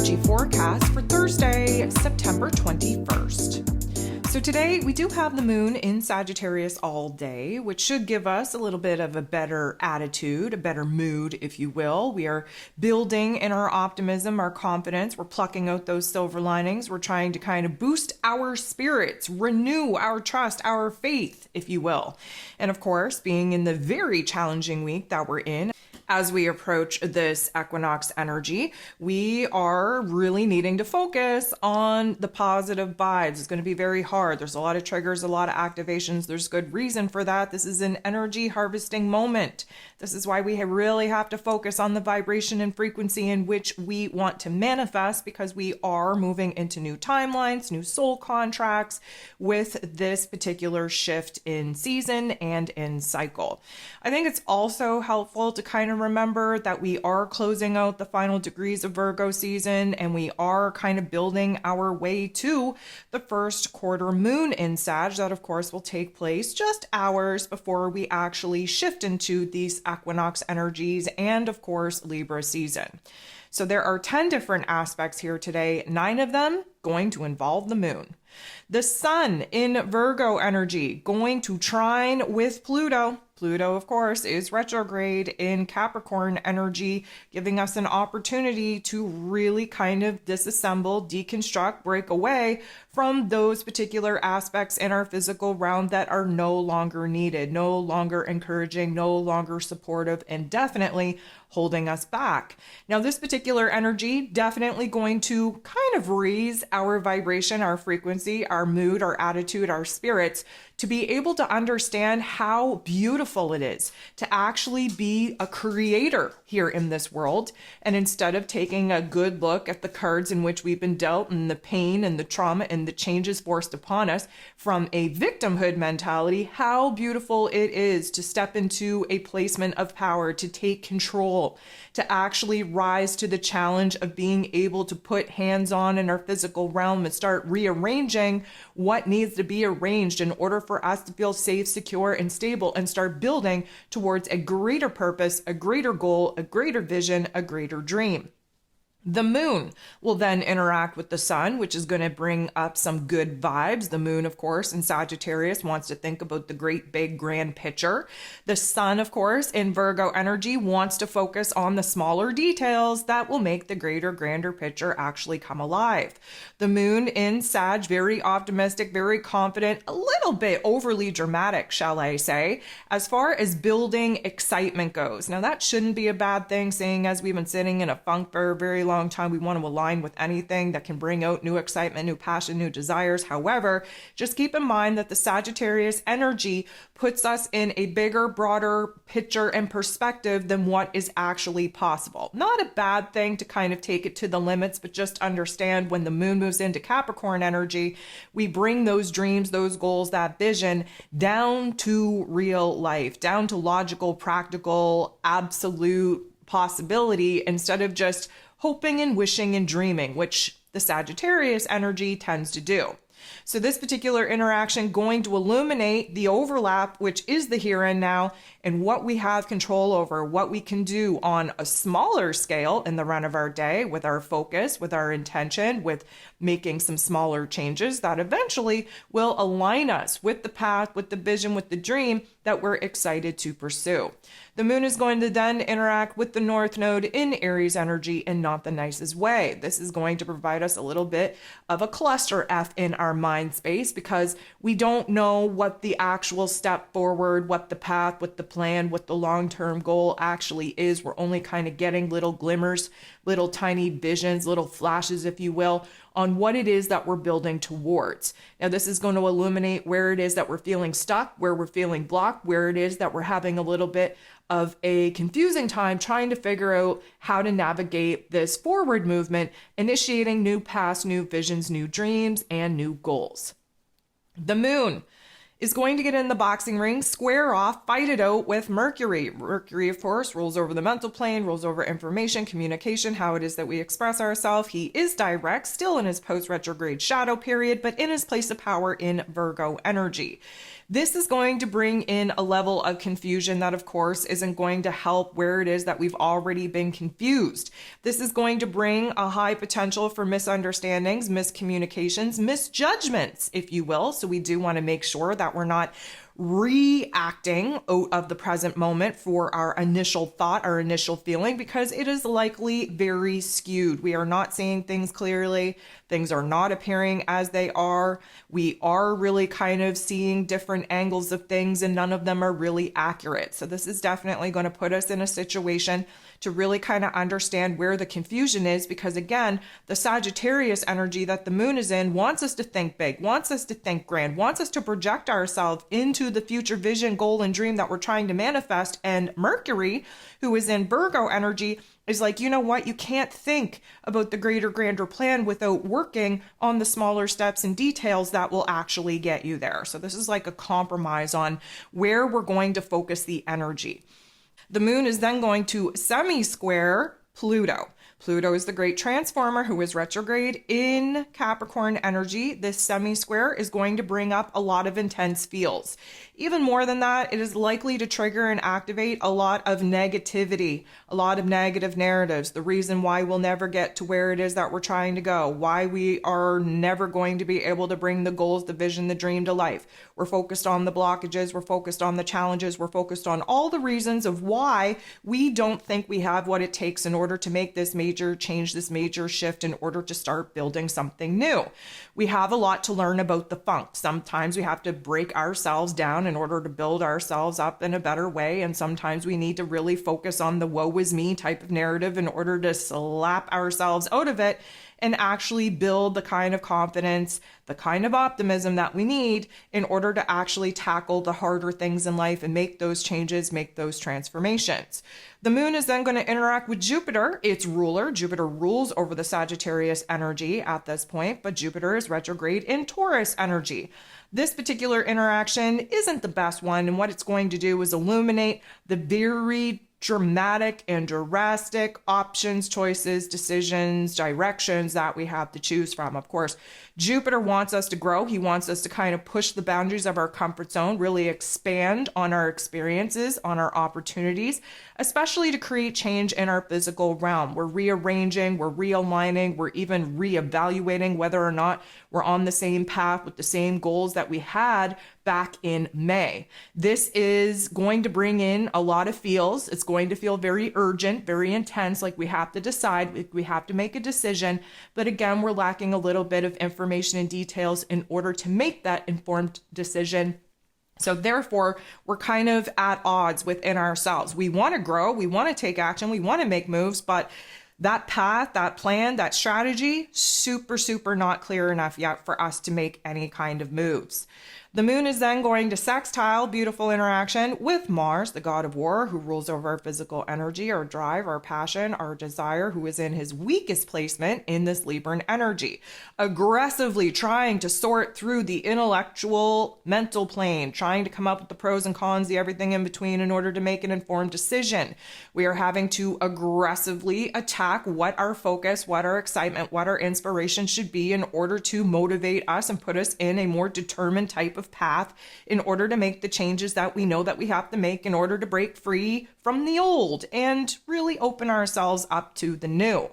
energy forecast for Thursday, September 21st. So today we do have the moon in Sagittarius all day, which should give us a little bit of a better attitude, a better mood, if you will. We are building in our optimism, our confidence. We're plucking out those silver linings. We're trying to kind of boost our spirits, renew our trust, our faith, if you will. And of course, being in the very challenging week that we're in, as we approach this equinox energy, we are really needing to focus on the positive vibes. It's going to be very hard. There's a lot of triggers, a lot of activations. There's good reason for that. This is an energy harvesting moment. This is why we really have to focus on the vibration and frequency in which we want to manifest, because we are moving into new timelines, new soul contracts with this particular shift in season and in cycle. I think it's also helpful to kind of remember that we are closing out the final degrees of Virgo season, and we are kind of building our way to the first quarter moon in Sag. That, of course, will take place just hours before we actually shift into these equinox energies and, of course, Libra season. So there are 10 different aspects here today, 9 of them going to involve the moon. The sun in Virgo energy going to trine with Pluto. Pluto, of course, is retrograde in Capricorn energy, giving us an opportunity to really kind of disassemble, deconstruct, break away from those particular aspects in our physical realm that are no longer needed, no longer encouraging, no longer supportive, and definitely holding us back. Now, this particular energy definitely going to kind of raise our vibration, our frequency, our mood, our attitude, our spirits, to be able to understand how beautiful it is to actually be a creator here in this world. And instead of taking a good look at the cards in which we've been dealt and the pain and the trauma and the changes forced upon us from a victimhood mentality, how beautiful it is to step into a placement of power, to take control, to actually rise to the challenge of being able to put hands on in our physical realm and start rearranging what needs to be arranged in order for us to feel safe, secure, and stable, and start building towards a greater purpose, a greater goal, a greater vision, a greater dream. The moon will then interact with the sun, which is going to bring up some good vibes. The moon, of course, in Sagittarius wants to think about the great, big, grand picture. The sun, of course, in Virgo energy wants to focus on the smaller details that will make the greater, grander picture actually come alive. The moon in Sag, very optimistic, very confident, a little bit overly dramatic, shall I say, as far as building excitement goes. Now, that shouldn't be a bad thing, seeing as we've been sitting in a funk for a very long time. We want to align with anything that can bring out new excitement, new passion, new desires. However, just keep in mind that the Sagittarius energy puts us in a bigger, broader picture and perspective than what is actually possible. Not a bad thing to kind of take it to the limits, but just understand when the moon moves into Capricorn energy, we bring those dreams, those goals, that vision down to real life, down to logical, practical, absolute possibility, instead of just hoping and wishing and dreaming, which the Sagittarius energy tends to do. So this particular interaction going to illuminate the overlap, which is the here and now, and what we have control over, what we can do on a smaller scale in the run of our day with our focus, with our intention, with making some smaller changes that eventually will align us with the path, with the vision, with the dream that we're excited to pursue. The moon is going to then interact with the North Node in Aries energy in not the nicest way. This is going to provide us a little bit of a cluster F in our mind space, because we don't know what the actual step forward, what the path, what the plan, what the long-term goal actually is. We're only kind of getting little glimmers, little tiny visions, little flashes, if you will, on what it is that we're building towards. Now, this is going to illuminate where it is that we're feeling stuck, where we're feeling blocked, where it is that we're having a little bit of a confusing time trying to figure out how to navigate this forward movement, initiating new paths, new visions, new dreams, and new goals. The moon is going to get in the boxing ring, square off, fight it out with Mercury. Mercury, of course, rules over the mental plane, rules over information, communication, how it is that we express ourselves. He is direct, still in his post-retrograde shadow period, but in his place of power in Virgo energy. This is going to bring in a level of confusion that, of course, isn't going to help where it is that we've already been confused. This is going to bring a high potential for misunderstandings, miscommunications, misjudgments, if you will. So we do want to make sure that we're not reacting out of the present moment for our initial thought, our initial feeling, because it is likely very skewed. We are not seeing things clearly. Things are not appearing as they are. We are really kind of seeing different angles of things, and none of them are really accurate. So this is definitely going to put us in a situation to really kind of understand where the confusion is, because again, the Sagittarius energy that the moon is in wants us to think big, wants us to think grand, wants us to project ourselves into the future vision, goal, and dream that we're trying to manifest. And Mercury, who is in Virgo energy, is like, you know what? You can't think about the greater, grander plan without working on the smaller steps and details that will actually get you there. So this is like a compromise on where we're going to focus the energy. The moon is then going to semi-square Pluto. Pluto is the great transformer who is retrograde in Capricorn energy. This semi-square is going to bring up a lot of intense feels. Even more than that, it is likely to trigger and activate a lot of negativity, a lot of negative narratives, the reason why we'll never get to where it is that we're trying to go, why we are never going to be able to bring the goals, the vision, the dream to life. We're focused on the blockages, we're focused on the challenges, we're focused on all the reasons of why we don't think we have what it takes in order to make this major change, this major shift, in order to start building something new. We have a lot to learn about the funk. Sometimes we have to break ourselves down in order to build ourselves up in a better way. And sometimes we need to really focus on the woe is me type of narrative in order to slap ourselves out of it and actually build the kind of confidence, the kind of optimism that we need in order to actually tackle the harder things in life and make those changes, make those transformations. The moon is then going to interact with Jupiter, its ruler. Jupiter rules over the Sagittarius energy at this point, but Jupiter is retrograde in Taurus energy. This particular interaction isn't the best one, and what it's going to do is illuminate the very dramatic and drastic options, choices, decisions, directions that we have to choose from. Of course, Jupiter wants us to grow. He wants us to kind of push the boundaries of our comfort zone, really expand on our experiences, on our opportunities, especially to create change in our physical realm. We're rearranging, we're realigning, we're even reevaluating whether or not we're on the same path with the same goals that we had back in May. This is going to bring in a lot of feels. It's going to feel very urgent, very intense, like we have to decide, we have to make a decision. But again, we're lacking a little bit of information and details in order to make that informed decision. So therefore, we're kind of at odds within ourselves. We want to grow, we want to take action, we want to make moves, but that path, that plan, that strategy, super not clear enough yet for us to make any kind of moves. The moon is then going to sextile, beautiful interaction, with Mars, the god of war, who rules over our physical energy, our drive, our passion, our desire, who is in his weakest placement in this Libran energy, aggressively trying to sort through the intellectual, mental plane, trying to come up with the pros and cons, the everything in between in order to make an informed decision. We are having to aggressively attack what our focus, what our excitement, what our inspiration should be in order to motivate us and put us in a more determined type of path in order to make the changes that we know that we have to make in order to break free from the old and really open ourselves up to the new.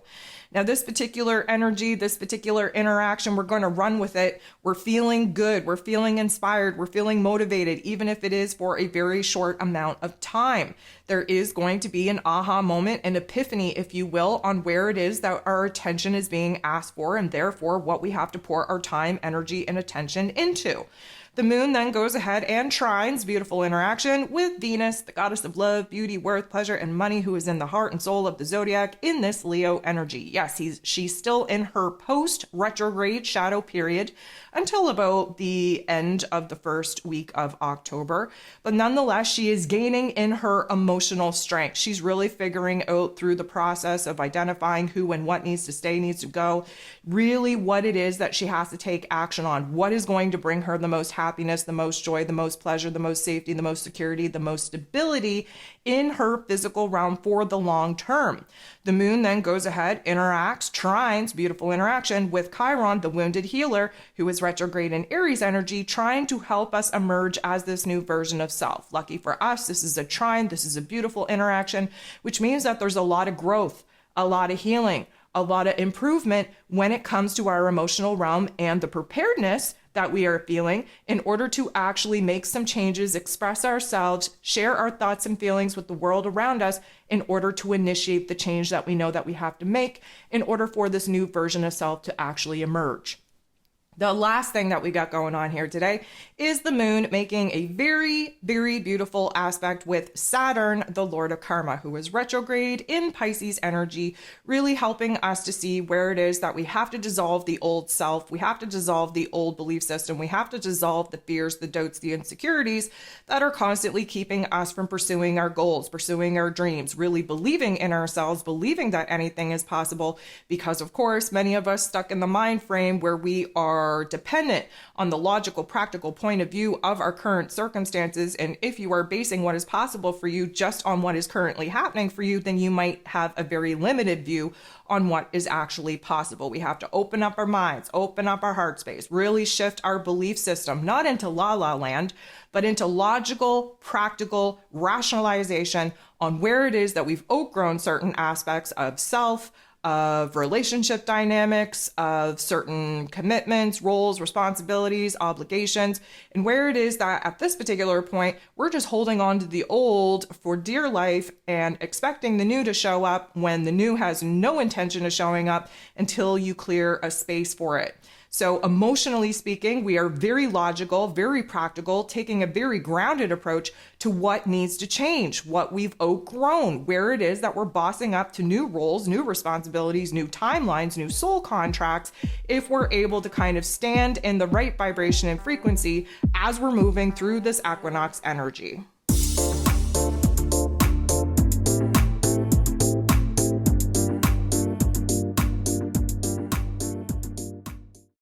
Now, this particular energy, this particular interaction, we're going to run with it. We're feeling good. We're feeling inspired. We're feeling motivated, even if it is for a very short amount of time. There is going to be an aha moment, an epiphany, if you will, on where it is that our attention is being asked for, and therefore what we have to pour our time, energy, and attention into. The moon then goes ahead and trines, beautiful interaction, with Venus, the goddess of love, beauty, worth, pleasure, and money, who is in the heart and soul of the zodiac in this Leo energy. Yes, she's still in her post-retrograde shadow period until about the end of the first week of October. But nonetheless, she is gaining in her emotional strength. She's really figuring out through the process of identifying who and what needs to stay, needs to go, really what it is that she has to take action on, what is going to bring her the most happiness, the most joy, the most pleasure, the most safety, the most security, the most stability in her physical realm for the long term. The moon then goes ahead, interacts, trines, beautiful interaction with Chiron, the wounded healer, who is retrograde in Aries energy, trying to help us emerge as this new version of self. Lucky for us, this is a trine, this is a beautiful interaction, which means that there's a lot of growth, a lot of healing, a lot of improvement when it comes to our emotional realm and the preparedness that we are feeling in order to actually make some changes, express ourselves, share our thoughts and feelings with the world around us in order to initiate the change that we know that we have to make in order for this new version of self to actually emerge. The last thing that we got going on here today is the moon making a very, very beautiful aspect with Saturn, the Lord of Karma, who is retrograde in Pisces energy, really helping us to see where it is that we have to dissolve the old self. We have to dissolve the old belief system. We have to dissolve the fears, the doubts, the insecurities that are constantly keeping us from pursuing our goals, pursuing our dreams, really believing in ourselves, believing that anything is possible, because of course, many of us stuck in the mind frame where we are dependent on the logical, practical point of view of our current circumstances. And if you are basing what is possible for you just on what is currently happening for you, then you might have a very limited view on what is actually possible. We have to open up our minds, open up our heart space, really shift our belief system, not into la la land, but into logical, practical rationalization on where it is that we've outgrown certain aspects of self, of relationship dynamics, of certain commitments, roles, responsibilities, obligations, and where it is that at this particular point, we're just holding on to the old for dear life and expecting the new to show up when the new has no intention of showing up until you clear a space for it. So emotionally speaking, we are very logical, very practical, taking a very grounded approach to what needs to change, what we've outgrown, where it is that we're bossing up to new roles, new responsibilities, new timelines, new soul contracts, if we're able to kind of stand in the right vibration and frequency as we're moving through this equinox energy.